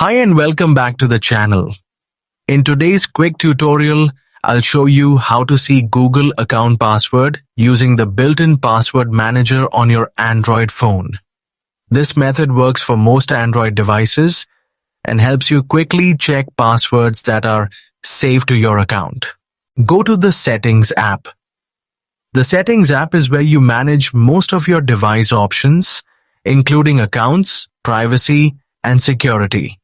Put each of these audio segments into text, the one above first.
Hi and welcome back to the channel. In today's quick tutorial, I'll show you how to see Google account password using the built-in password manager on your Android phone. This method works for most Android devices and helps you quickly check passwords that are saved to your account. Go to the Settings app. The Settings app is where you manage most of your device options, including accounts, privacy, and security.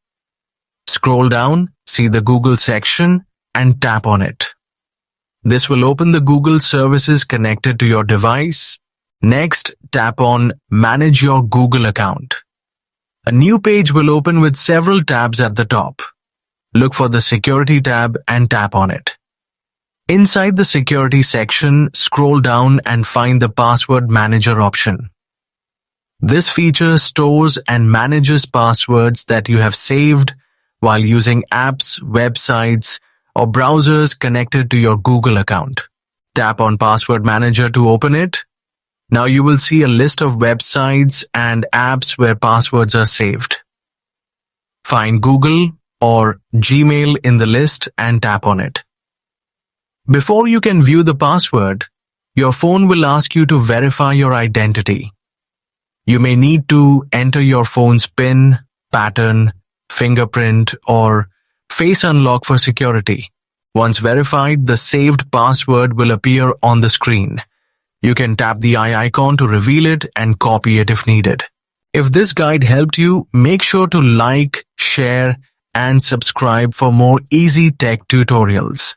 Scroll down, see the Google section, and tap on it. This will open the Google services connected to your device. Next, tap on Manage your Google account. A new page will open with several tabs at the top. Look for the Security tab and tap on it. Inside the Security section, scroll down and find the Password Manager option. This feature stores and manages passwords that you have saved while using apps, websites, or browsers connected to your Google account. Tap on Password Manager to open it. Now you will see a list of websites and apps where passwords are saved. Find Google or Gmail in the list and tap on it. Before you can view the password, your phone will ask you to verify your identity. You may need to enter your phone's PIN, pattern, fingerprint, or face unlock for security. Once verified, the saved password will appear on the screen. You can tap the eye icon to reveal it and copy it if needed. If this guide helped you, make sure to like, share, and subscribe for more easy tech tutorials.